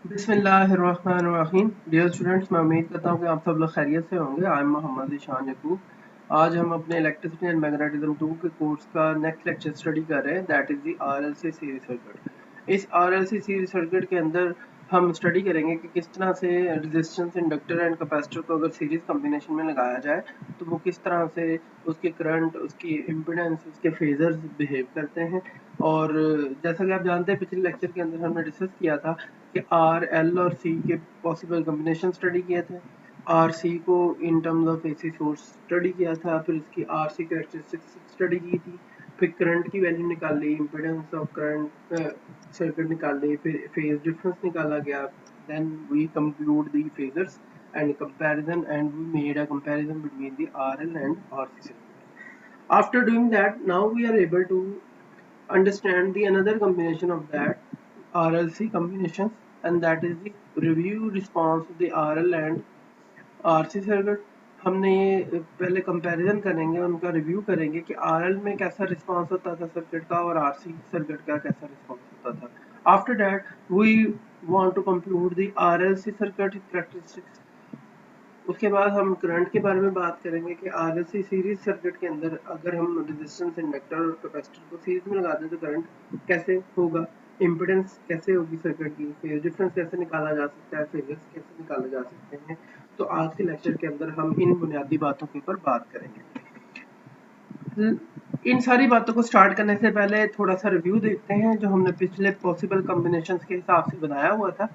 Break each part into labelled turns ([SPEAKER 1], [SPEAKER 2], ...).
[SPEAKER 1] बिस्मिल्लाहिर्रहमानिर्रहीम। Dear students, मैं उम्मीद करता हूँ कि आप सब लोग खैरियत से होंगे। I am Mohammad Ishan Yakub. आज हम अपने इलेक्ट्रिसिटी एंड मैग्नेटिज्म 2 के कोर्स का नेक्स्ट लेक्चर स्टडी कर रहे हैं, that is the RLC series circuit. इस आरएलसी सीरीज सर्किट के अंदर हम स्टडी करेंगे कि किस तरह से रेजिस्टेंस, इंडक्टर एंड कैपेसिटर को अगर सीरीज कॉम्बिनेशन में लगाया जाए तो वो किस तरह से उसके करंट, उसकी इम्पीडेंस, उसके फेजर्स बिहेव करते हैं। और जैसा कि आप जानते हैं, पिछले लेक्चर के अंदर हमने डिस्कस किया था कि आर, एल और सी के पॉसिबल कॉम्बिनेशन स्टडी किए थे। आर सी को in terms of AC source study किया था, फिर इसकी आर सी कैरेक्टरिस्टिक्स स्टडी की थी, फिर करंट की वैल्यू निकाल ली, इम्पीडेंस ऑफ करंट सर्किट निकाल ली, फिर फेज डिफरेंस निकाला गया। Then we conclude the phasors and comparison, and we made a comparison between the RL and RC circuit. After doing that, now we are able to understand the another combination of that RLC combinations, and that is the review response of the RL and RC circuit. हमने पहले comparison करेंगे, उनका review करेंगे कि RL में कैसा response होता था सर्किट का और RC सर्किट का कैसा रिस्पांस होता था। After that we want to conclude the RLC circuit characteristics. उसके बाद हम करंट के बारे में बात करेंगे कि आरएलसी सीरीज सर्किट के अंदर अगर हम रेजिस्टेंस, इंडक्टर और कैपेसिटर को सीरीज में लगा दें तो करंट कैसे होगा, इम्पीडेंस कैसे होगी सर्किट की, फेज डिफरेंस कैसे निकाला जा सकता है, फेजर्स कैसे निकाले जा सकते हैं। तो आज के लेक्चर के अंदर हम इन बुनियादी बातों के ऊपर बात करेंगे। इन सारी बातों को स्टार्ट करने से पहले थोड़ा सा रिव्यू देखते हैं जो हमने पिछले पॉसिबल कॉम्बिनेशंस के हिसाब से बनाया हुआ था।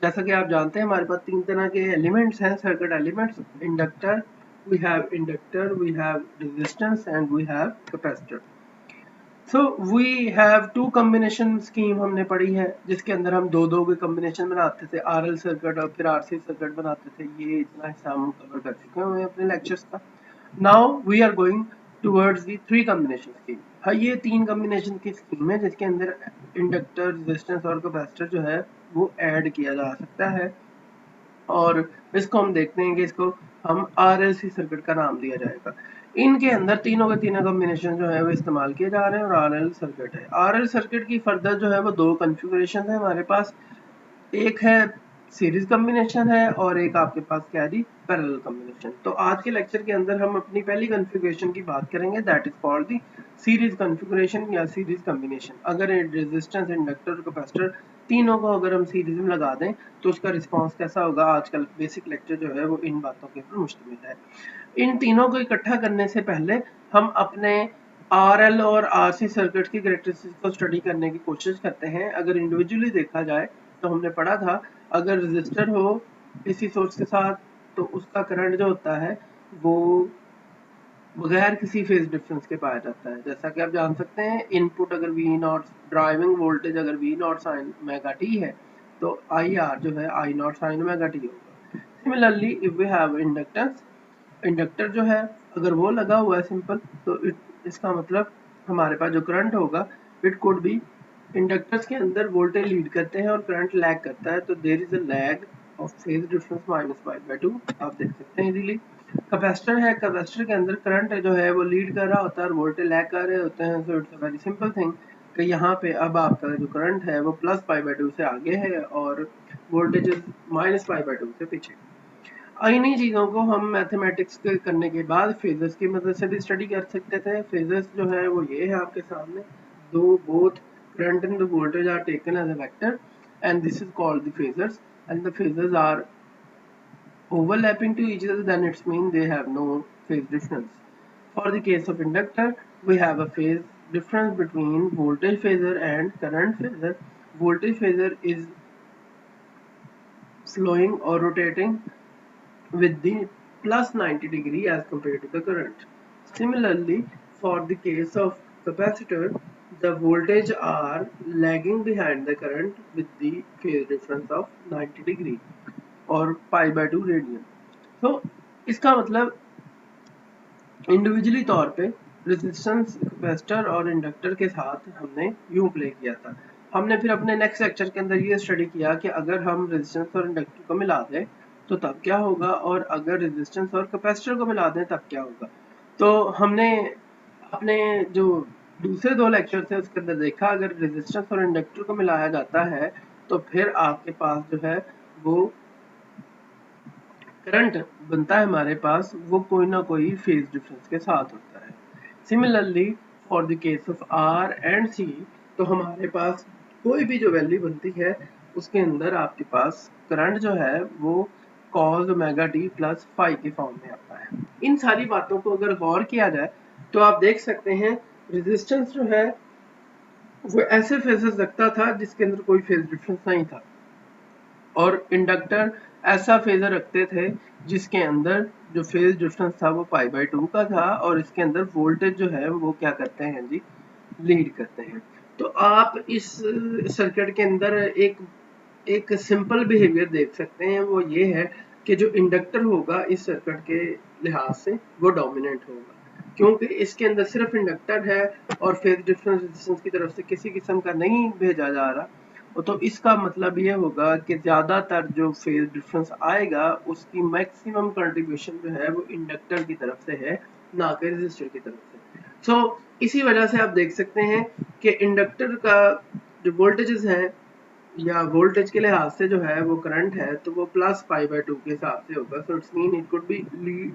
[SPEAKER 1] जैसा कि आप जानते हैं, हमारे पास तीन तरह के एलिमेंट्स हैं, circuit elements. Inductor, we have resistance and we have capacitor. So we have two combination scheme हमने पढ़ी है, जिसके अंदर हम दो दो के कॉम्बिनेशन बनाते थे, आरएल सर्किट और फिर आरसी सर्किट बनाते थे। ये इतना हिस्सा हम कवर कर चुके हैं अपने लेक्चर्स का। Now we are going towards the three combination scheme. हाँ, ये तीन कॉम्बिनेशन की स्कीम है जिसके अंदर इंडक्टर, रेजिस्टेंस और कैपेसिटर जो है वो ऐड किया जा सकता है, और इसको हम देखते हैं कि इसको हम आरएलसी सर्किट का नाम दिया जाएगा। इनके अंदर तीनों के तीनों कॉम्बिनेशन जो है वो इस्तेमाल किए जा रहे हैं और आरएल सर्किट है। आरएल सर्किट की फर्दर जो है वो दो कॉन्फ़िगरेशन है हमारे पास। एक है सीरीज कॉम्बिनेशन है और एक आपके पास क्या है, पैरेलल कॉम्बिनेशन। तो आज के लेक्चर के अंदर हम अपनी पहली कॉन्फ़िगरेशन की बात करेंगे, that is called the series configuration या सीरीज कॉम्बिनेशन। अगर रेजिस्टेंस, इंडक्टर और कैपेसिटर तीनों को अगर हम सीरीज में लगा दें तो उसका रिस्पांस कैसा होगा। आजकल बेसिक लेक्चर जो है वो इन बातों के ऊपर मुश्तमिल है। इन तीनों को इकट्ठा करने से पहले हम अपने आरएल और आरसी सर्किट की कैरेक्टरिस्टिक्स को स्टडी करने की कोशिश करते हैं। अगर इंडिविजुअली देखा जाए तो हमने पढ़ा था, अगर रेजिस्टर हो इसी सोर्स के साथ तो उसका करंट जो होता है वो बगैर किसी फेज डिफरेंस के पाया जाता है। जैसा कि आप जान सकते हैं, इनपुट अगर वी नॉट, ड्राइविंग वोल्टेज अगर V naught sine omega T है तो आई आर जो है I naught sine omega T होगा। Similarly if we have inductance, inductor जो है अगर वो लगा हुआ है सिंपल, तो इसका मतलब हमारे पास जो करंट होगा इट कुड बी, इंडक्टर्स के अंदर वोल्टेज लीड करते हैं और करंट लैग करता है, तो there is a lag of phase difference -π/2, आप देख सकते हैं इजीली। कैपेसिटर है, कैपेसिटर के अंदर करंट जो है वो लीड कर रहा होता है और वोल्टेज लैग कर रहे होते हैं। So it's a very simple thing कि यहाँ पे अब आपका जो करंट है वो +π/2 से आगे है और वोल्टेज -π/2 से पीछे। इन्हीं चीज़ों को हम मैथमेटिक्स के करने के बाद फेजर्स की मदद से भी स्टडी कर सकते थे। फेजर्स जो है वो ये है आपके सामने, दो both current and the voltage are taken as a vector and this is called the phasors, and the phasors are overlapping to each other, then it's mean they have no phase difference. For the case of inductor, we have a phase difference between voltage phasor and current phasor. Voltage phasor is flowing or rotating with the +90 degree as compared to the current. Similarly, for the case of capacitor, the voltage are lagging behind the current with the phase difference of 90 degree और π/2 radian. तो इसका मतलब individually तौर पे resistance, capacitor और inductor के साथ हमने यूं प्ले किया था। हमने फिर अपने नेक्स्ट लेक्चर के अंदर ये स्टडी किया कि अगर हम रेजिस्टेंस और इंडक्टर को मिला दें तो तब क्या होगा, और अगर रेजिस्टेंस और कैपेसिटर को मिला दें तब क्या होगा। तो हमने अपने जो दूसरे दो लेक्चर थे उसके अंदर देखा, अगर रेजिस्टेंस और इंडक्टर को मिलाया जाता है तो फिर आपके पास जो है वो करंट बनता है हमारे पास, वो कोई ना कोई फेज डिफरेंस के साथ होता है। Similarly for the case of R and C, तो हमारे पास कोई भी जो वैल्यू बनती है उसके अंदर आपके पास करंट जो है वो cos omega T plus phi के फॉर्म में आता है। इन सारी बातों को अगर गौर किया जाए तो आप देख सकते हैं रेजिस्टेंस जो है वो ऐसे फेजेस रखता था जिसके अंदर कोई फेज डिफरेंस नहीं था, और इंडक्टर ऐसा फेजर रखते थे जिसके अंदर जो फेज डिफरेंस था वो पाई बाई 2 का था, और इसके अंदर वोल्टेज जो है वो क्या करते हैं जी, लीड करते हैं। तो आप इस सर्किट के अंदर एक एक सिंपल बिहेवियर देख सकते हैं, वो ये है कि जो इंडक्टर होगा इस सर्किट के लिहाज से वो डोमिनेंट होगा, क्योंकि इसके अंदर सिर्फ इंडक्टर है और फेज डिफरेंस रेजिस्टेंस की तरफ से किसी किस्म का नहीं भेजा जा रहा। तो इसका मतलब ये होगा कि ज्यादातर जो फेज डिफरेंस आएगा उसकी मैक्सिमम कंट्रीब्यूशन जो है वो इंडक्टर की तरफ से है, ना कि रेजिस्टर की तरफ से। सो इसी वजह से आप देख सकते हैं कि इंडक्टर का जो वोल्टेजेस है या वोल्टेज के लिहाज से जो है वो करंट है तो वो प्लस पाई बाय 2 के हिसाब से होगा। So it's mean it could be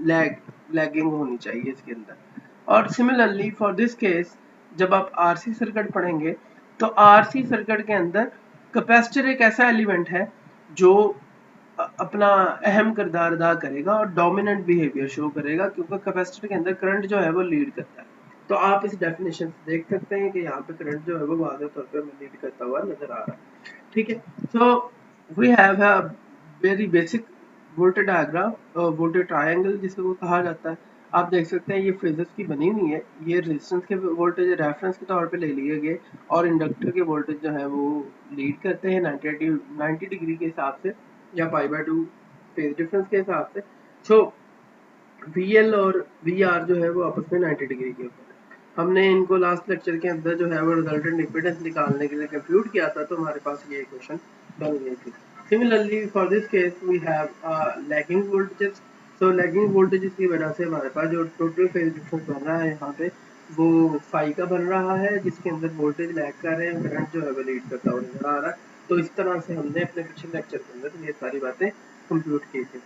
[SPEAKER 1] lagging होनी चाहिए इसके अंदर। और सिमिलरली फॉर दिस केस जब आप आरसी सर्किट पढ़ेंगे तो आरसी सर्किट के अंदर कैपेसिटर एक ऐसा एलिमेंट है जो अपना अहम किरदार अदा करेगा और डोमिनेंट बिहेवियर शो करेगा, क्योंकि कैपेसिटर के अंदर करंट जो है वो लीड करता है। तो आप इस डेफिनेशन से देख सकते हैं कि यहाँ पे करंट जो है वो वाज़ेह तौर पे लीड करता हुआ नजर आ रहा है। ठीक है, so we have a very basic voltage diagram, voltage triangle जिसको कहा जाता है। आप देख सकते हैं ये फेजेस की बनी हुई है, ये रेजिस्टेंस के वोल्टेज रेफरेंस के तौर पे ले लिए गए और इंडक्टर के वोल्टेज जो है वो लीड करते हैं 90 डिग्री के हिसाब से या पाई बाय 2 फेज डिफरेंस के हिसाब से। सो VL और VR जो है वो आपस में 90 डिग्री के ऊपर है। हमने इनको लास्ट लेक्चर के अंदर जो है वो रिजल्टेंट इंपीडेंस निकालने के लिए कंप्यूट किया था, तो हमारे पास ये इक्वेशन बन गई थी। Similarly for this case we have lagging voltages. So lagging voltages की वजह से हमारे पास जो टोटल फेज डिफरेंस बन रहा है यहाँ पे वो फाई का बन रहा है, जिसके अंदर वोल्टेज लैग कर रहे हैं, करंट जो है वो लीड करता हुआ नजर आ रहा है। तो इस तरह से हमने अपने पिछले लेक्चर के अंदर ये सारी बातें कंप्यूट की थी।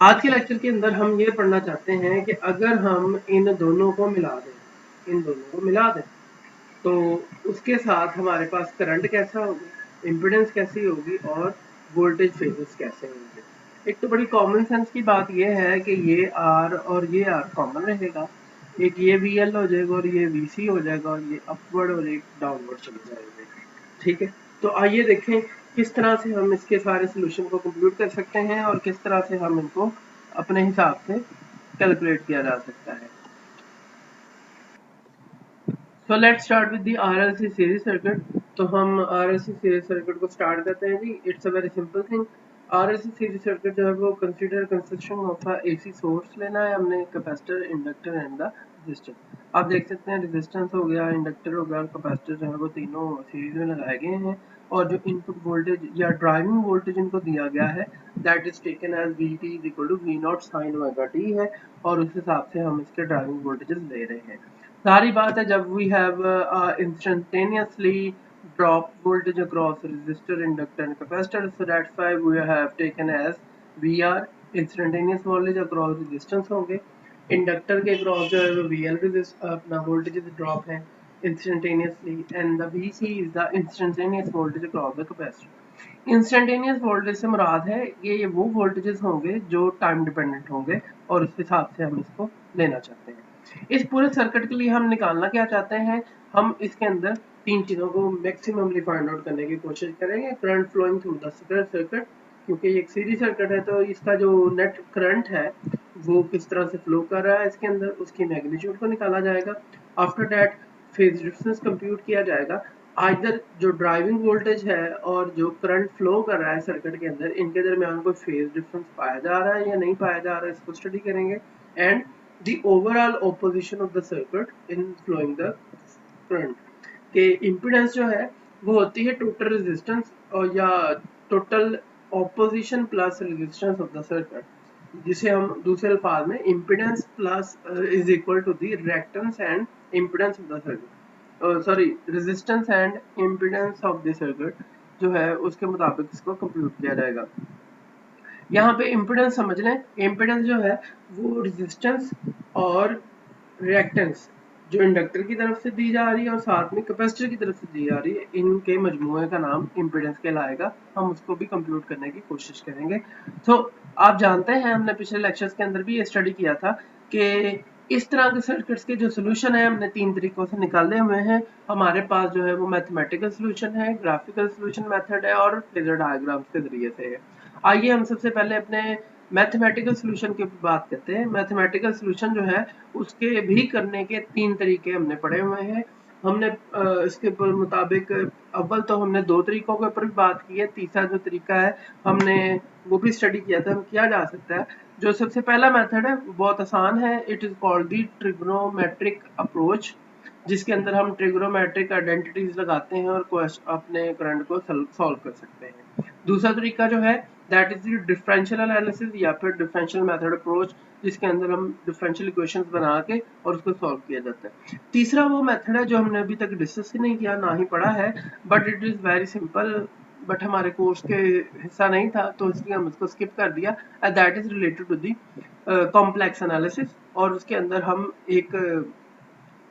[SPEAKER 1] आज के लेक्चर के अंदर हम ये पढ़ना चाहते हैं कि अगर हम इन दोनों को मिला दें तो उसके साथ हमारे पास करंट कैसा होगा, इम्पीडेंस कैसी होगी और वोल्टेज फेजेस कैसे होंगे। एक तो बड़ी कॉमन सेंस की बात ये है कि ये आर और ये आर कॉमन रहेगा, एक ये VL हो जाएगा और ये VC हो जाएगा और ये अपवर्ड और एक डाउनवर्ड चले जाएंगे। ठीक है, तो आइए देखें किस तरह से हम इसके सारे सोल्यूशन को कंप्यूट कर सकते हैं और किस तरह से हम इनको अपने हिसाब से कैलकुलेट किया जा सकता है। So let's start with the RLC series circuit. तो हम RLC series circuit को start करते हैं जी। It's a very simple thing. RLC series circuit जो है वो consider construction of a AC source लेना है हमने, capacitor, inductor and the resistor। आप देख सकते हैं resistance हो गया, inductor हो गया, capacitor जो है वो तीनों सीरीज में लगाए गए हैं और जो इनपुट वोल्टेज या ड्राइविंग वोल्टेज इनको दिया गया है that is taken as VT is equal to V naught sin omega t है और उस हिसाब से हम इसके ड्राइविंग वोल्टेजेस ले रहे हैं। सारी बात है जब we have instantaneously drop voltage across resistor, inductor and capacitor, so that's why we have taken as VR instantaneous voltage across resistance होंगे, इंडक्टर के क्रॉस जो है वो VL अपना वोल्टेज ड्रॉप है instantaneously and the VC is the instantaneous voltage across the capacitor। Instantaneous voltage से मुराद है ये वो वोल्टेजेस होंगे जो टाइम डिपेंडेंट होंगे और उस हिसाब से हम इसको लेना चाहते हैं। इस पूरे सर्किट के लिए हम निकालना क्या चाहते हैं, हम इसके अंदर तीन चीजों को मैक्सिममली फाइंड आउट करने की कोशिश करेंगे। Current flowing through the circuit, क्योंकि ये एक सीरीज सर्किट है तो इसका जो नेट करंट है वो किस तरह से फ्लो कर रहा है इसके अंदर, उसकी मैग्नीट्यूड को निकाला जाएगा। After that phase difference compute किया जाएगा। आइदर जो ड्राइविंग वोल्टेज है और जो करंट फ्लो कर रहा है सर्किट के अंदर, इनके दरमियान कोई फेज डिफरेंस पाया जा रहा है या नहीं पाया जा रहा है, इसको स्टडी करेंगे। And the overall opposition of the circuit in flowing the current के impedance जो है वो होती है total resistance और या total opposition plus resistance of the circuit, जिसे हम दूसरे अल्फाज में impedance plus is equal to the reactance and impedance of the circuit, sorry resistance and impedance of the circuit जो है उसके मुताबिक इसको कंप्यूट किया जाएगा। यहाँ पे इम्पिडेंस समझ लें, इम्पिडेंस जो है वो रेजिस्टेंस और रिएक्टेंस जो इंडक्टर की तरफ से दी जा रही है और साथ में कैपेसिटर की तरफ से दी जा रही है, इनके मजमूए का नाम इम्पिडेंस कहलाएगा। हम उसको भी कंप्यूट करने की कोशिश करेंगे। तो आप जानते हैं हमने पिछले लेक्चर्स के अंदर भी ये स्टडी किया था कि इस तरह के सर्किट्स के जो सोल्यूशन है हमने 3 तरीकों से निकाले हुए हैं। हमारे पास जो है वो मैथमेटिकल सोल्यूशन है, ग्राफिकल सोल्यूशन मेथड है और फेजर डायग्राम्स के जरिए से है। आइए हम सबसे पहले अपने मैथमेटिकल सोल्यूशन की बात करते हैं। मैथमेटिकल सोल्यूशन जो है उसके भी करने के 3 तरीके हमने पढ़े हुए हैं। हमने इसके मुताबिक अव्वल तो हमने 2 तरीकों के ऊपर भी बात की है, तीसरा जो तरीका है हमने वो भी स्टडी किया था, किया जा सकता है। जो सबसे पहला मेथड है वो बहुत आसान है, it is called the trigonometric approach, जिसके अंदर हम ट्रिग्नोमेट्रिक आइडेंटिटीज लगाते हैं और अपने करंट को सॉल्व कर सकते हैं। दूसरा तरीका जो है that is the differential analysis या फिर डिफरेंशियल मेथड अप्रोच, जिसके अंदर हम डिफरेंशियल इक्वेशंस बना के और उसको सॉल्व किया जाता है। तीसरा वो मेथड है जो हमने अभी तक डिस्कस ही नहीं किया, ना ही पढ़ा है, but it is very simple, but हमारे कोर्स के हिस्सा नहीं था तो इसलिए हम इसको स्किप कर दिया। That is related to the complex analysis, और उसके अंदर हम एक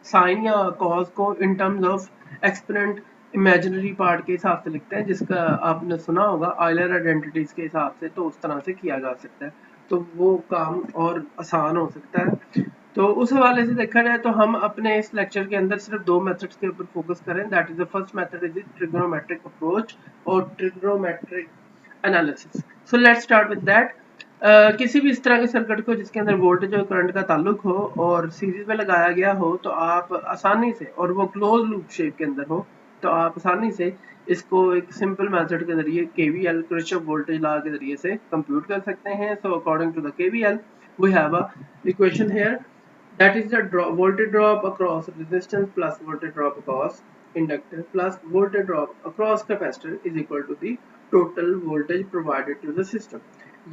[SPEAKER 1] साइन या कॉज को in terms of exponent imaginary part के हिसाब से लिखते हैं, जिसका आपने सुना होगा ऑयलर आइडेंटिटीज के हिसाब से, तो उस तरह से किया जा सकता है, तो वो काम और आसान हो सकता है। तो उस हवाले से देखा जाए तो हम अपने इस लेक्चर के अंदर सिर्फ 2 मेथड्स के ऊपर फोकस करें, that is the first method is trigonometric approach और trigonometric analysis. So let's start with that. किसी भी इस तरह के सर्किट को जिसके अंदर वोल्टेज और करंट का ताल्लुक हो और सीरीज में लगाया गया हो, तो आप आसानी से, और वो क्लोज लूप शेप के अंदर हो, तो आप आसानी से इसको एक सिंपल मेथड के जरिए केवीएल किरचॉफ वोल्टेज लॉ के जरिए से कंप्यूट कर सकते हैं। So according to the KVL we have a equation here, that is the voltage drop across resistance plus voltage drop across inductor plus voltage drop across capacitor is equal to the total voltage provided to the system।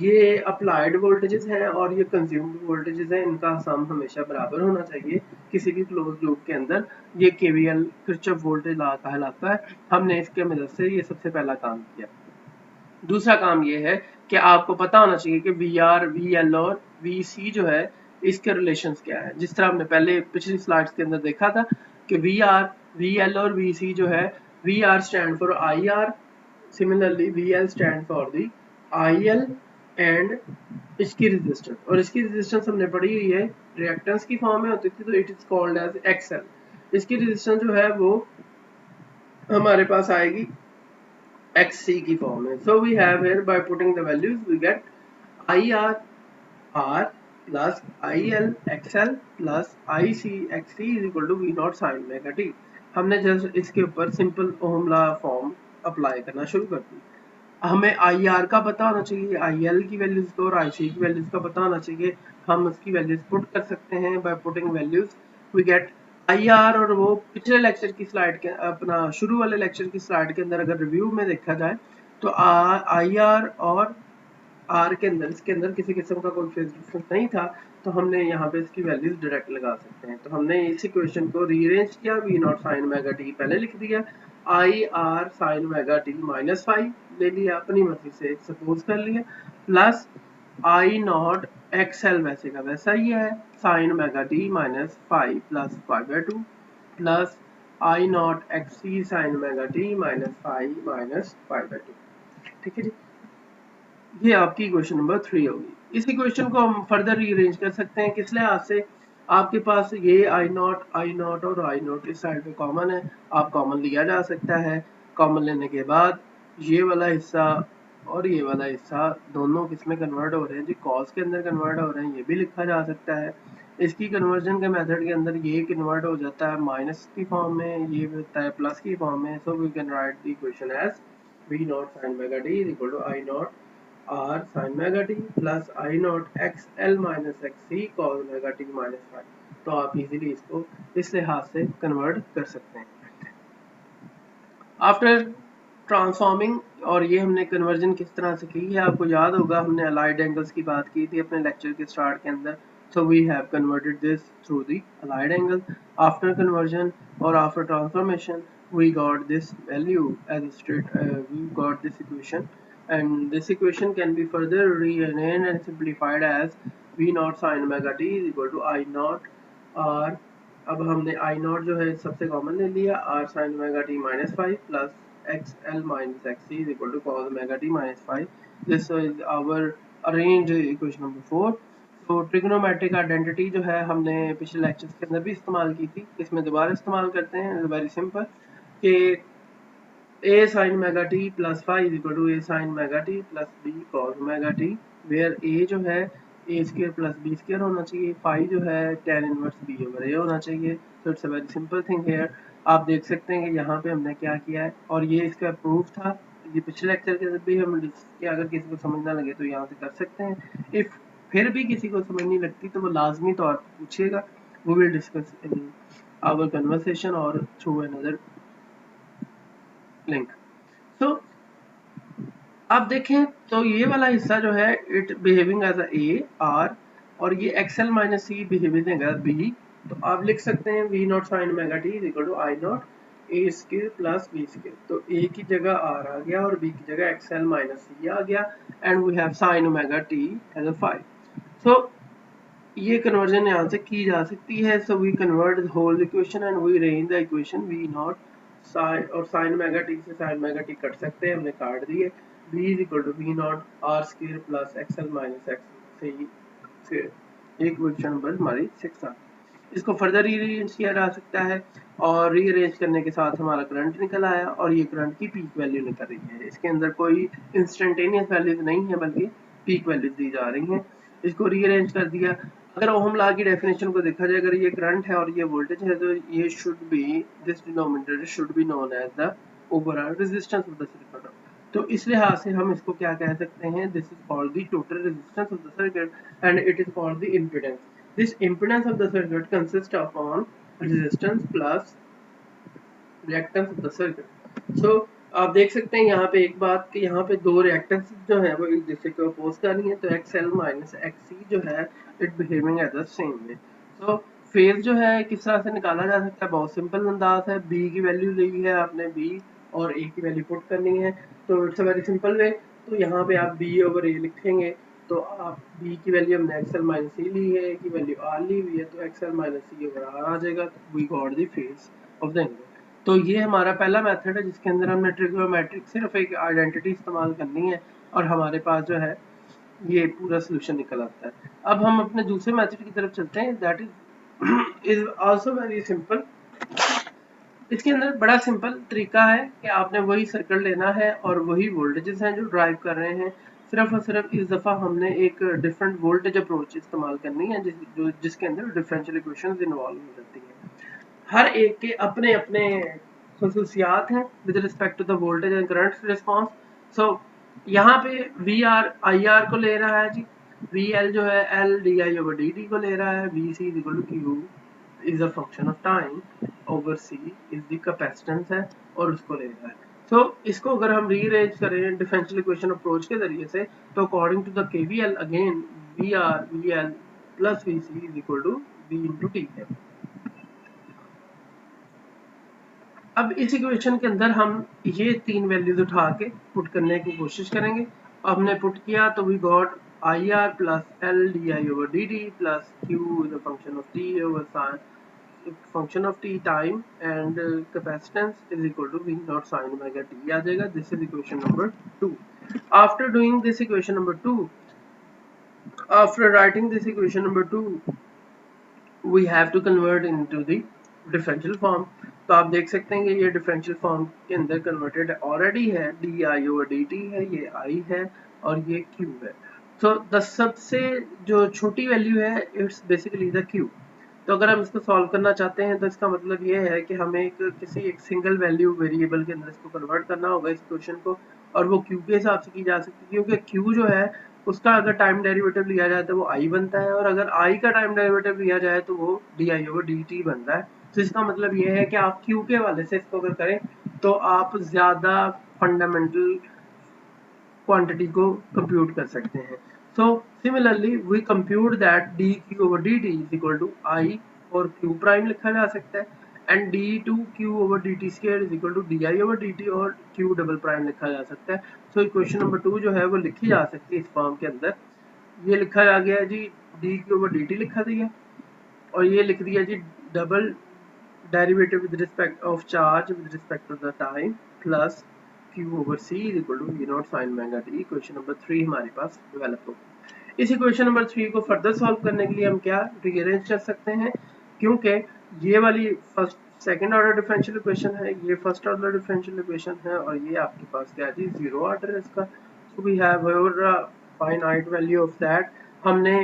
[SPEAKER 1] ये applied voltages हैं और ये consumed voltages हैं, इनका सम हमेशा बराबर होना चाहिए किसी भी क्लोज लूप के अंदर। ये केवीएल किरचॉफ वोल्टेज लॉ कहलाता है। हमने इसके मदद से ये सबसे पहला काम किया। दूसरा काम ये है कि आपको पता होना चाहिए कि वी आर, वी एल और वी सी जो है इसके रिलेशंस क्या है। जिस तरह हमने पहले पिछली स्लाइड्स के अंदर देखा था कि वी आर, वी एल और वी सी जो है, V R stand for I R, similarly V L stand for the I L and इसकी रेजिस्टेंस, और इसकी रेजिस्टेंस हमने पढ़ी हुई है रिएक्टेंस की फॉर्म में होती थी, तो it is called as XL. इसकी रेजिस्टेंस जो है वो हमारे पास आएगी XC की फॉर्म में। So we have here by putting the values we get IR R plus IL XL plus IC XC is equal to V naught sin omega t। हमने just इसके ऊपर सिंपल ओम लॉ फॉर्म अप्लाई करना शुरू कर दी। हमें IR का पता होना चाहिए, IL की वैल्यूज को और IC की वैल्यूज का पता होना चाहिए। हम उसकी वैल्यूज पुट कर सकते हैं by putting values we get IR, और वो पिछले लेक्चर की स्लाइड के, अपना शुरू वाले लेक्चर की स्लाइड के अंदर अगर रिव्यू में देखा जाए तो IR और R के अंदर, इसके अंदर किसी किस्म का कोई फेज डिफरेंस नहीं था, तो हमने यहाँ पे इसकी वैल्यूज डायरेक्ट लगा सकते हैं। तो हमने इस इक्वेशन को रीअरेंज किया, V naught sine omega T पहले लिख दिया, IR sign omega T minus 5 ले लिया, अपनी मर्जी से सपोज कर लिया, प्लस I नॉट XL वैसे का वैसा ही है, sign omega T minus 5 plus 5/2 plus I not XC sign omega T minus 5 minus 5/2। ठीक है जी, ये आपकी इक्वेशन नंबर 3 होगी। इस इक्वेशन को हम फर्दर रीअरेंज कर सकते हैं किस लिहाज से, आपके पास ये I नॉट और I नॉट इस साइड पे कॉमन है, आप कॉमन लिया जा सकता है। कॉमन लेने के बाद ये वाला हिस्सा और ये वाला हिस्सा दोनों किस में कन्वर्ट हो रहे हैं जी, कॉस के अंदर कन्वर्ट हो रहे हैं, ये भी लिखा जा सकता है। इसकी कन्वर्जन के मेथड के अंदर ये कन्वर्ट हो जाता है माइनस की फॉर्म में, ये होता है प्लस की फॉर्म में। So we can write the equation as V naught sin omega t is equal to I naught R sin omega t plus I naught XL minus XC cos omega t minus 5। तो आप easily इसको इस लिहाज से convert कर सकते हैं। After transforming, और ये हमने कन्वर्जन किस तरह से की है आपको याद होगा, हमने अलाइड एंगल्स की बात की थी अपने लेक्चर के स्टार्ट के अंदर। So we have converted this through the allied angle. After conversion or after transformation we got this value as a straight we got this equation, and this equation can be further rearranged and simplified as v naught sin omega t is equal to I naught r, अब हमने I naught जो है सबसे common ले लिया, r sin omega t minus 5 plus xl minus xc is equal to cos omega t minus 5. This is our arranged equation number 4. तो trigonometric identity जो है हमने पिछले लेक्चर्स के अंदर भी इस्तेमाल की थी, इसमें दोबारा इस्तेमाल करते हैं। वेरी सिंपल कि a sin omega t plus 5 is equal to a sin omega t plus b cos omega t, where a जो है a square plus b square होना चाहिए, फाई जो है tan inverse b over a होना चाहिए। तो it's a very simple thing here. आप देख सकते हैं कि यहाँ पे हमने क्या किया है, और ये इसका प्रूफ था, ये पिछले लेक्चर के अंदर भी हम कि अगर किसी को समझ ना लगे तो यहाँ से कर सकते हैं। इफ फिर भी किसी को समझ नहीं लगती तो वो लाजमी तौर पर पूछिएगा, वो will discuss in our conversation और थ्रू अनदर लिंक। सो आप देखें तो ये वाला हिस्सा जो है it behaving as A R, और ये XL minus C behaving as B. तो आप लिख सकते हैं V naught sine omega T is equal to I naught A square plus B square. तो ए की जगह आर आ गया और बी की जगह एक्सएल माइनस सी आ गया, and we have sine omega T as a 5। So ये कन्वर्जन यहाँ से की जा सकती है। So we convert the whole equation and we arrange the equation V naught sine, और साइन ओमेगा टी से साइन ओमेगा टी कट सकते हैं, हमने काट दिए। v is equal to V naught R square plus XL minus X से ये equation number हमारी 6 आ। इसको फर्दर रीअरेंज किया जा सकता है, और रीअरेंज करने के साथ हमारा करंट निकल आया, और ये करंट की पीक वैल्यू निकल रही है। इसके अंदर कोई इंस्टेंटेनियस वैल्यूज नहीं है, बल्कि पीक वैल्यूज दी जा रही हैं। इसको रीअरेंज कर दिया। अगर ओहम लॉ की डेफिनेशन को देखा जाए, अगर ये करंट है और ये वोल्टेज है, तो ये should be this denominator should be known as the overall resistance of the circuit. तो इस लिहाज से हम इसको क्या कह सकते हैं, this is called the total resistance of the circuit and it is called the impedance. This impedance of the circuit consist of on resistance plus reactance of the circuit. So आप देख सकते हैं यहाँ पे एक बात कि यहाँ पे दो रिएक्टेंस जो है वो एक दूसरे को अपोज कर रही है। तो एक्सएल माइनस एक्ससी जो है it behaving as the same way. तो फेज जो है किस तरह से निकाला जा सकता है, बहुत सिंपल अंदाज है। बी की वैल्यू ली है आपने, बी और ए की वैल्यू पुट करनी है, तो it's a very simple way. तो यहाँ पे आप बी ओवर ए लिखेंगे, तो आप बी की वैल्यू हमने एक्सएल माइनस सी ली है, ए की वैल्यू आर ली हुई है, तो XL minus C over R आ जाएगा। We got the phase of the angle. तो ये हमारा पहला मेथड है जिसके अंदर हमने ट्रिग्नोमेट्रिक सिर्फ एक आइडेंटिटी इस्तेमाल करनी है, और हमारे पास जो है ये पूरा सोल्यूशन निकल आता है। अब हम अपने दूसरे मेथड की तरफ चलते हैं, that is also very simple. इसके अंदर बड़ा सिंपल तरीका है कि आपने वही सर्किट लेना है और वही वोल्टेजेस हैं जो ड्राइव कर रहे हैं, सिर्फ और सिर्फ इस दफ़ा हमने एक डिफरेंट वोल्टेज अप्रोच इस्तेमाल करनी है जिसके अंदर डिफरेंशियल इक्वेशंस इन्वॉल्व हो जाती हैं। हर एक के अपने अपने खसूसियात हैं with respect to the voltage and current response. So यहाँ पे वी आर आई आर को ले रहा है जी, वी एल जो है L D I over D T को ले रहा है, V C is equal to Q is a function of time over C is the capacitance है, और उसको ले रहा है। सो इसको अगर हम रीअरेंज करें डिफरेंशियल इक्वेशन अप्रोच के जरिए से, तो according to the KVL again V R V L plus V C is equal to V into T है। अब इस इक्वेशन के अंदर हम ये तीन वैल्यूज उठा के पुट करने की कोशिश करेंगे। हमने पुट किया तो we got I R plus L D I over D D plus Q is a function of T over function of T time and capacitance is equal to V naught sine omega T आ जाएगा। This is equation number 2। After doing this equation number 2, after writing this equation number 2, we have to convert into the differential form. तो आप देख सकते हैं कि ये differential form के अंदर कन्वर्टेड ऑलरेडी है, D I over D T है, ये आई है और ये क्यू है। तो द सबसे जो छोटी वैल्यू है इट्स बेसिकली द क्यू। तो अगर हम इसको सॉल्व करना चाहते हैं तो इसका मतलब ये है कि हमें किसी एक सिंगल वैल्यू वेरिएबल के अंदर इसको कन्वर्ट करना होगा इस क्वेश्चन को, और वो क्यू के हिसाब से की जा सकती है, क्योंकि क्यू जो है उसका अगर टाइम डेरिवेटिव लिया जाए तो वो आई बनता है, और अगर आई का टाइम डेरिवेटिव लिया जाए तो वो D I over D T बनता है। तो इसका मतलब ये है कि आप क्यू के वाले से इसको अगर करें तो आप ज़्यादा फंडामेंटल क्वांटिटी को कंप्यूट कर सकते हैं। So similarly we compute that D Q over D T is equal to I और क्यू प्राइम लिखा जा सकता है, and d2q/dt² is equal to di/dt और q डबल प्राइम लिखा जा सकता है। सो इक्वेशन नंबर 2 जो है वो लिखी जा सकती है इस फॉर्म के अंदर। ये लिखा जा गया है जी dq/dt लिखा दिया और ये लिख दिया जी double derivative with respect of charge with respect to the time plus q/c is equal to v naught sine omega t। Equation number 3 हमारे पास डेवलप हो गई। इस इक्वेशन नंबर 3 को फर्दर सॉल्व करने के लिए हम क्या रीअरेंज कर सकते हैं, क्योंकि ये वाली first second order differential equation है, ये फर्स्ट ऑर्डर डिफरेंशियल इक्वेशन है और ये आपके पास क्या है, जीरो ऑर्डर है इसका। So we have finite value of that. हमने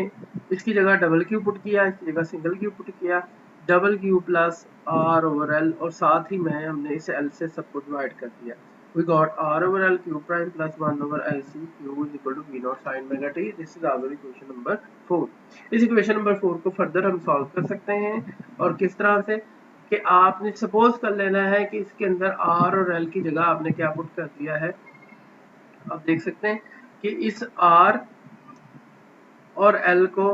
[SPEAKER 1] इसकी जगह डबल क्यू पुट किया, इसकी जगह सिंगल क्यू पुट किया, double Q plus R over L और साथ ही में हमने इसे एल से सबको डिवाइड कर दिया। We got r over l q prime plus 1 over l c q is equal to v naught sin omega t. This is our equation number 4. इस इक्वेशन नंबर 4 को फर्दर हम सॉल्व कर सकते हैं और किस तरह से कि आपने सपोज कर लेना है कि इसके अंदर r और l की जगह आपने क्या पुट कर दिया है। आप देख सकते हैं कि इस r और l को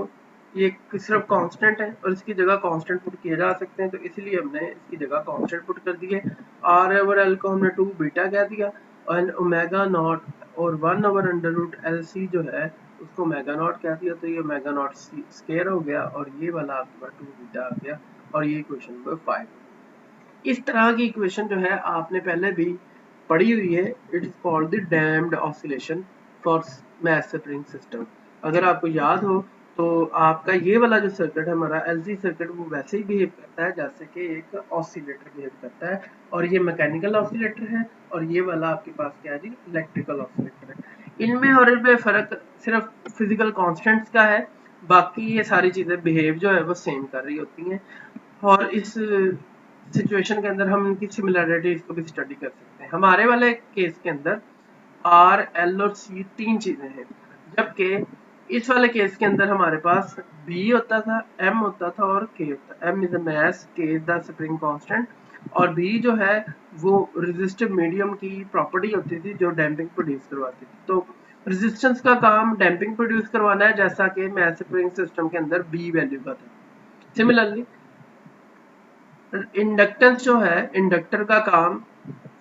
[SPEAKER 1] ये सिर्फ कांस्टेंट है और इसकी जगह कांस्टेंट पुट किए जा सकते हैं, तो इसलिए हमने इसकी जगह कांस्टेंट पुट कर दिए। r ओवर l को हमने 2 बीटा कह दिया और ओमेगा नॉट और 1 over under root L C जो है उसको ओमेगा नॉट कह दिया, तो ये ओमेगा नॉट स्क्वायर हो गया और ये वाला आपका 2 बीटा आ गया और ये इक्वेशन नंबर 5। इस तरह की इक्वेशन जो है आपने पहले भी पढ़ी हुई है। It is called the damped oscillation for mass spring system. अगर आपको याद हो तो आपका ये वाला जो सर्किट है हमारा एलसी सर्किट वो वैसे ही बिहेव करता है जैसे कि एक ऑसिलेटर बिहेव करता है, और ये मैकेनिकल ऑसिलेटर है और ये वाला आपके पास क्या है जी, इलेक्ट्रिकल ऑसिलेटर है। इनमें और इनमें फर्क सिर्फ फिजिकल कांस्टेंट्स का है, बाकी ये सारी चीजें बिहेव जो है वो सेम कर रही होती हैं। और इस सिचुएशन के अंदर हम इनकी सिमिलरिटीज को भी स्टडी कर सकते हैं। हमारे वाले केस के अंदर आर एल और सी तीन चीजें हैं, जबकि इस वाले केस के अंदर हमारे पास B होता था, M होता था और K होता है। M is the mass, K is the spring constant और B जो है वो रेजिस्टिव मीडियम की प्रॉपर्टी होती थी जो डैम्पिंग प्रोड्यूस करवाती थी। तो रेजिस्टेंस का काम डैम्पिंग प्रोड्यूस करवाना है, जैसा कि मास स्प्रिंग सिस्टम के अंदर B वैल्यू का था। सिमिलरली इंडक्टेंस जो है, इंडक्टर का काम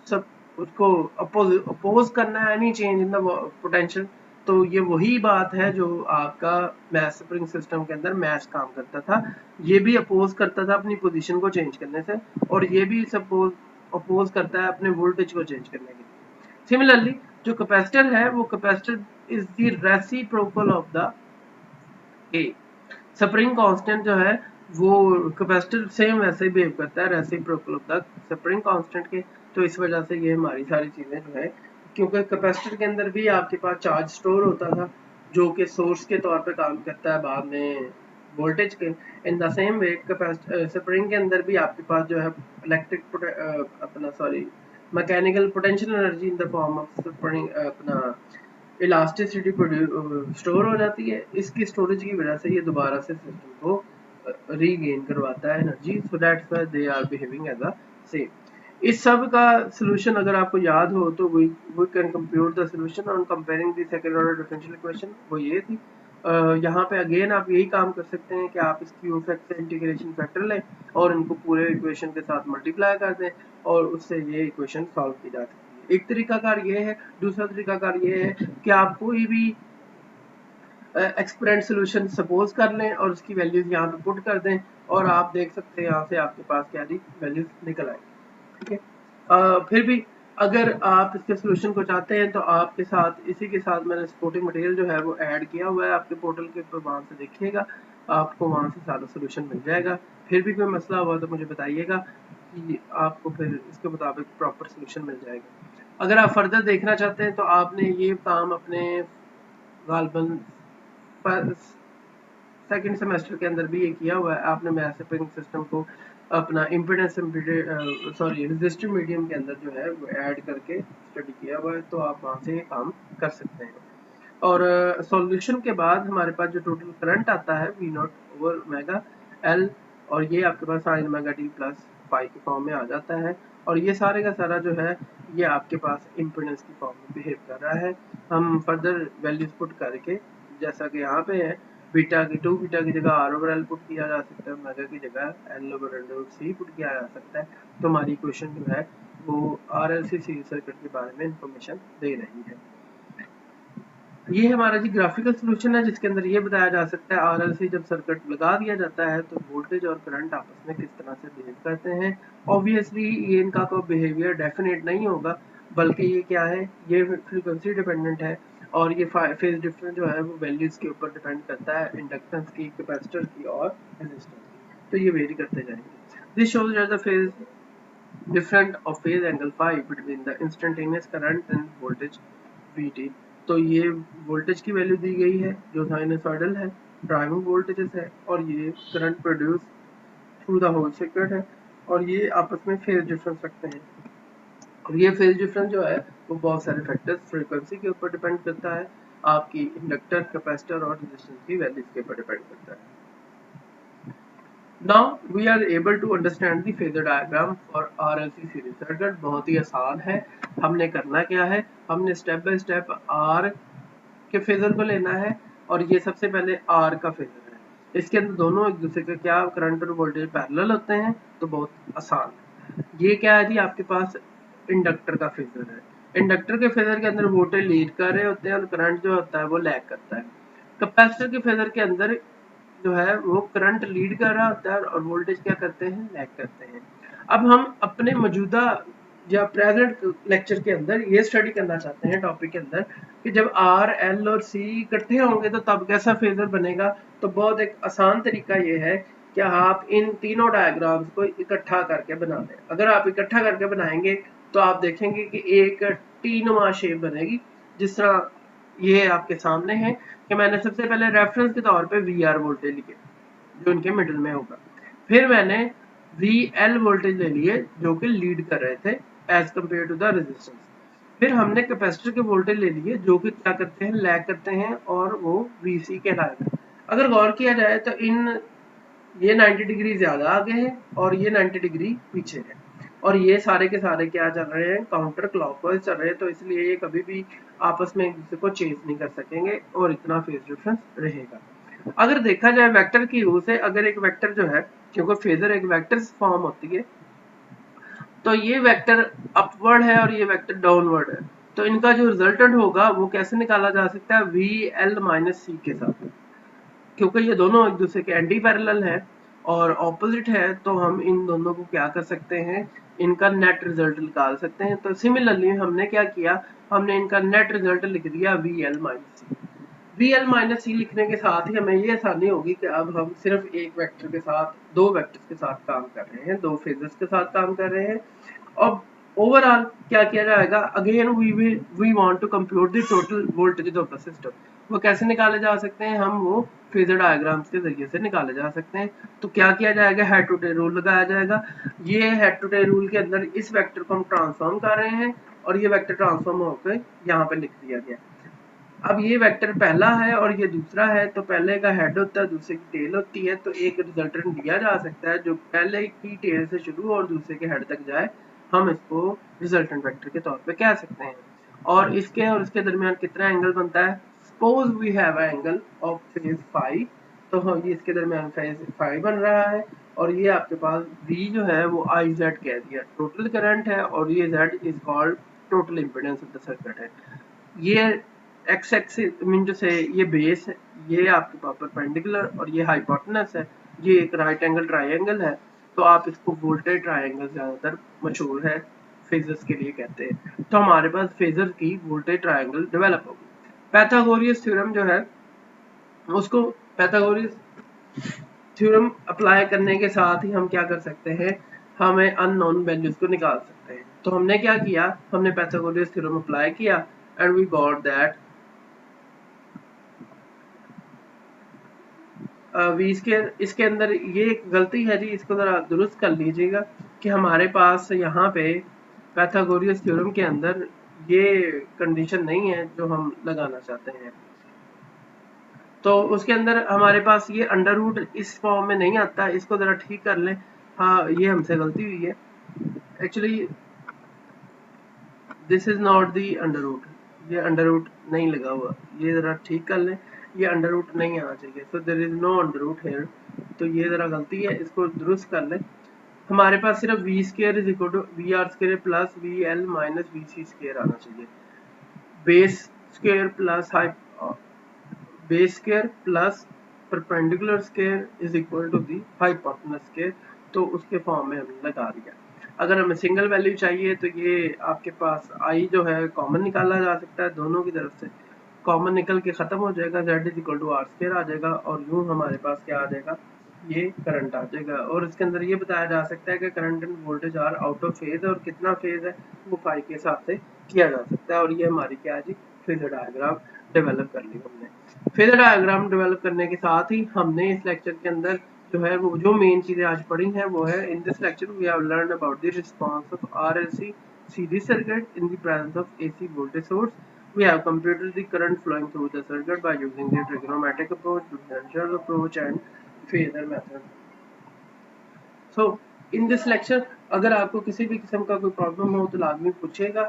[SPEAKER 1] सब उसको अपोज करना है, any change in the potential. तो ये वही बात है जो आपका मैस स्प्रिंग सिस्टम के अंदर मैस काम करता था, ये भी अपोज करता था अपनी पोजीशन को चेंज करने से और ये भी सपोज अपोज करता है अपने वोल्टेज को चेंज करने के लिए। सिमिलरली जो कैपेसिटर है वो capacitor is the reciprocal of the A. Spring constant जो है वो कैपेसिटर सेम वैसे ही बिहेव करता है reciprocal of the spring constant के। तो इस वजह से ये हमारी सारी चीजें जो है, क्योंकि कैपेसिटर के अंदर भी आपके पास चार्ज स्टोर होता था जो कि सोर्स के तौर पे काम करता है बाद में वोल्टेज के। In the same way spring के अंदर भी आपके पास जो है mechanical potential energy in the form of spring अपना इलास्टिसिटी स्टोर हो जाती है। इसकी स्टोरेज की वजह से ये दोबारा से सिस्टम को रीगेन करवाता है energy, so that's why they are behaving as a same. इस सब का सॉल्यूशन अगर आपको याद हो तो we can compute the solution on comparing the second order differential equation, वो ये थी। यहाँ पे अगेन आप यही काम कर सकते हैं कि आप इस क्यू फैक्टर इंटीग्रेशन फैक्टर लें और इनको पूरे इक्वेशन के साथ मल्टीप्लाई कर दें और उससे ये इक्वेशन सॉल्व की जा सकती है। एक तरीकाकार ये है। दूसरा तरीकाकार ये है कि आप कोई भी एक्सपेरिमेंट सॉल्यूशन सपोज कर लें और उसकी वैल्यूज यहाँ पे पुट कर दें और आप देख सकते हैं यहाँ से आपके पास क्या जी वैल्यूज निकल आएंगी। ठीक है। फिर भी अगर आप इसके सॉल्यूशन को चाहते हैं तो आपके साथ इसी के साथ मैंने सपोर्टिंग मटेरियल जो है वो ऐड किया हुआ है आपके पोर्टल के ऊपर, वहाँ से देखिएगा, आपको वहाँ से सारा सॉल्यूशन मिल जाएगा। फिर भी कोई मसला हुआ तो मुझे बताइएगा कि आपको फिर इसके मुताबिक प्रॉपर सॉल्यूशन मिल जाएगा। अगर आप फर्दर देखना चाहते हैं तो आपने ये काम अपने गालबन सेकंड सेमेस्टर के अंदर भी ये किया हुआ है। आपने मैस स्प्रिंग सिस्टम को अपना इम्पीडेंस रेजिस्टिव मीडियम के अंदर जो है वो ऐड करके स्टडी किया हुआ है, तो आप वहाँ से ये काम कर सकते हैं। और सॉल्यूशन के बाद हमारे पास जो टोटल करंट आता है V naught over omega L, और ये आपके पास sine omega T plus phi के फॉर्म में आ जाता है और ये सारे का सारा जो है ये आपके पास इम्पीडेंस की फॉर्म में बिहेव कर रहा है। हम फर्दर वैल्यूज पुट करके जैसा कि यहाँ पे है बीटा की 2 बीटा की जगह आर ओवर एल पुट किया जा सकता है, ओमेगा की जगह एल ओवर अंडर रूट सी पुट किया जा सकता है। तो हमारी इक्वेशन जो है वो आरएलसी सीरीज सर्किट के बारे में इंफॉर्मेशन दे रही है। ये हमारा जी ग्राफिकल सॉल्यूशन है जिसके अंदर ये बताया जा सकता है आरएलसी जब सर्किट लगा दिया जाता है तो वोल्टेज और करंट आपस में किस तरह से बिहेव करते हैं। ऑब्वियसली ये इनका कोई बिहेवियर डेफिनेट नहीं होगा, बल्कि ये क्या है, ये फ्रीक्वेंसी डिपेंडेंट है और ये फेज डिफरेंस जो है वो वैल्यूज के ऊपर डिपेंड करता है, इंडक्टेंस की, कैपेसिटर की और रेजिस्टेंस की, तो ये वेरी करते जाएंगे। This shows that the phase different of phase angle phi between the instantaneous current and voltage Vt। तो ये वोल्टेज की वैल्यू दी गई है जो साइनसॉइडल है, ड्राइविंग वोल्टेजेस है, और ये current produce through the whole circuit है, और ये आपस में फेज डिफरेंस रखते हैं। और ये फेज डिफरेंस जो है वो बहुत सारे फैक्टर्स, फ्रीक्वेंसी के ऊपर डिपेंड करता है, आपकी इंडक्टर, कैपेसिटर और रेजिस्टेंस की वैल्यूज के ऊपर डिपेंड करता है। Now we are able to understand the phasor diagram for RLC series circuit। बहुत ही आसान है। हमने करना क्या है, हमने स्टेप बाय स्टेप R के फेजर को लेना है, और ये सबसे पहले R का फेजर है। इसके अंदर दोनों एक दूसरे के क्या करंट और वोल्टेज पैरेलल होते हैं, तो बहुत आसान है। ये क्या है जी, आपके पास इंडक्टर का फेजर है। इंडक्टर के फेजर के अंदर वोल्टेज लीड कर रहे होते हैं और करंट जो होता है वो लैग करता है। कैपेसिटर के फेजर के अंदर जो है वो करंट लीड कर रहा होता है और वोल्टेज क्या करते हैं, लैग करते हैं। अब हम अपने मौजूदा या प्रेजेंट लेक्चर के अंदर ये स्टडी करना चाहते हैं टॉपिक के अंदर कि जब आर, एल और सी इकट्ठे होंगे तो तब कैसा फेजर बनेगा। तो बहुत एक आसान तरीका ये है कि आप इन तीनों डायग्राम्स को इकट्ठा करके बना लें। अगर आप इकट्ठा करके बनाएंगे तो आप देखेंगे कि एक टी-नुमा शेप बनेगी, जिस तरह ये आपके सामने है कि मैंने सबसे पहले रेफरेंस के तौर पे VR वोल्टेज लिए जो इनके मिडिल में होगा, फिर मैंने VL वोल्टेज ले लिए जो कि लीड कर रहे थे as compare to the resistance, फिर हमने कैपेसिटर के वोल्टेज ले लिए जो कि क्या करते हैं, लैग करते हैं और वो VC के कहलाएगा। अगर गौर किया जाए तो ये 90 डिग्री ज्यादा आगे है और ये 90 डिग्री पीछे है, और ये सारे के सारे क्या चल रहे हैं, काउंटर क्लॉकवाइज चल रहे हैं, तो इसलिए ये कभी भी आपस में एक दूसरे को चेंज नहीं कर सकेंगे और इतना फेज डिफरेंस रहेगा। अगर देखा जाए वेक्टर की यूज से, अगर एक वेक्टर जो है, क्योंकि फेजर एक वेक्टर फॉर्म होती है, तो ये वेक्टर अपवर्ड है और ये वेक्टर डाउनवर्ड है, तो इनका जो रिजल्टेंट होगा वो कैसे निकाला जा सकता है, VL माइनस C के साथ। क्योंकि ये दोनों एक दूसरे के एंटी पैरेलल है और ऑपोजिट है, तो हम इन दोनों को क्या कर सकते हैं, इनका नेट रिजल्ट निकाल सकते हैं। तो सिमिलरली हमने क्या किया, हमने इनका नेट रिजल्ट लिख दिया VL minus C। VL minus C लिखने के साथ ही हमें ये आसानी होगी कि अब हम सिर्फ एक वेक्टर के साथ, दो वेक्टर्स के साथ काम कर रहे हैं, दो फेजर्स के साथ काम कर रहे हैं। अब ओवरऑल क्या किया जाएगा, again we want to compute the total voltage of the system. वो कैसे निकाले जा सकते हैं, हम वो फेजर डायग्राम्स के जरिए से निकाले जा सकते हैं। तो क्या किया जाएगा, हेड टू टेल रूल लगाया जाएगा। ये हेड टू टेल रूल के अंदर इस वेक्टर को हम ट्रांसफॉर्म कर रहे हैं और ये वेक्टर ट्रांसफॉर्म होकर यहाँ पे लिख दिया गया। अब ये वेक्टर पहला है और ये दूसरा है, तो पहले का हेड होता है, दूसरे की टेल होती है, तो एक रिजल्टेंट दिया जा सकता है जो पहले की टेल से शुरू और दूसरे के हेड तक जाए, हम इसको रिजल्टेंट वेक्टर के तौर पे कह सकते हैं। और इसके दरमियान कितना एंगल बनता है, suppose we have angle of phase phi, तो ये इसके दरमियान फेज फाई बन रहा है, और ये आपके पास V जो है वो IZ कह दिया, टोटल करंट है, और ये Z is called total impedance of the circuit है। ये एक्स एक्सिस मीन जो से ये बेस है, ये आपके पास परपेंडिकुलर और ये हाइपोटेनस है, ये एक राइट एंगल ट्रायंगल है, तो आप इसको वोल्टेज ट्रायंगल ज्यादातर मशहूर है फेजर्स के लिए कहते हैं। तो हमारे पास फेजर की वोल्टेज ट्रायंगल डेवलप होगी। पैथागोरस थ्योरम जो है उसको, पैथागोरस थ्योरम अप्लाई करने के साथ ही हम क्या कर सकते हैं, हमें अननोन वैल्यूज को निकाल सकते हैं। तो हमने क्या किया, हमने पैथागोरस थ्योरम अप्लाई किया एंड वी गॉट दैट इसके अंदर ये एक गलती है जी, इसको जरा दुरुस्त कर लीजिएगा कि हमारे पास यहाँ पे पैथागोरस थ्योरम के अंदर ये कंडीशन नहीं है जो हम लगाना चाहते हैं। तो उसके अंदर हमारे पास ये अंडर रूट इस फॉर्म में नहीं आता, इसको जरा ठीक कर लें। हाँ, ये हमसे गलती हुई है, actually this is not the under root, ये अंडर रूट नहीं लगा हुआ, ये जरा ठीक कर लें। ये अंडर रूट नहीं आना चाहिए, so there is no under root here. तो ये ज़रा गलती है, इसको दुरुस्त कर लें। हमारे पास सिर्फ V square is equal to V R square plus V L minus V C square आना चाहिए। Base square plus base square plus perpendicular square is equal to the hypotenuse square, तो उसके फॉर्म में हमने लगा दिया। अगर हमें सिंगल वैल्यू चाहिए तो ये आपके पास आई जो है कॉमन निकाला जा सकता है, दोनों की तरफ से कॉमन निकल के खत्म हो जाएगा, z is equal to R square आ जाएगा, और यूं हमारे पास क्या आ जाएगा, ये करंट आ जाएगा। और इसके अंदर ये बताया जा सकता है कि current and voltage are out of phase है, और कितना फेज है वो फाई के हिसाब से किया जा सकता है। और ये हमारी क्या है जी, फेजर डायग्राम डेवलप कर ली हमने। फेजर डायग्राम डेवलप करने के साथ ही हमने इस लेक्चर के अंदर जो है वो जो मेन चीजें आज पढ़ी हैं वो है, in this lecture we have learn about the response of RLC series circuit in the presence of AC voltage source. We have computed the current flowing through the circuit by using the trigonometric approach, differential approach and phasor method. So in this lecture अगर आपको किसी भी किस्म का कोई problem हो तो लाजमी पूछेगा।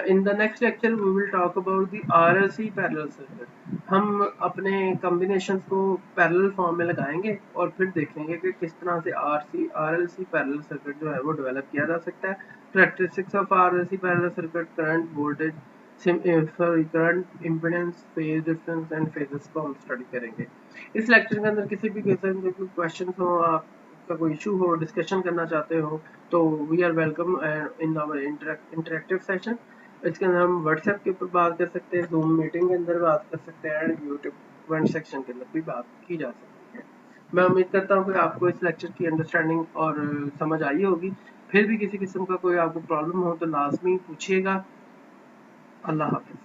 [SPEAKER 1] In the next lecture we will talk about the RLC parallel circuit. हम अपने कॉम्बिनेशंस को पैरेलल फॉर्म में लगाएंगे और फिर देखेंगे कि किस तरह से आरएलसी पैरेलल सर्किट जो है वो डेवलप किया जा सकता है। Characteristics of RLC parallel circuit, current, voltage, current, impedance, phase difference and phases को हम स्टडी करेंगे। इस लेक्चर के अंदर किसी भी किस्म के कोई क्वेश्चन हो, आपका कोई इशू हो, डिस्कशन करना चाहते हो, तो we are welcome in our interactive session. इसके अंदर हम व्हाट्सएप के ऊपर बात कर सकते हैं, जूम मीटिंग के अंदर बात कर सकते हैं, एंड यूट्यूब कमेंट सेक्शन के अंदर भी बात की जा सकती है। मैं उम्मीद करता हूँ कि आपको इस लेक्चर की अंडरस्टैंडिंग और समझ आई होगी। फिर भी किसी किस्म का कोई आपको प्रॉब्लम हो तो लाजमी पूछिएगा। अल्लाह हाफिज।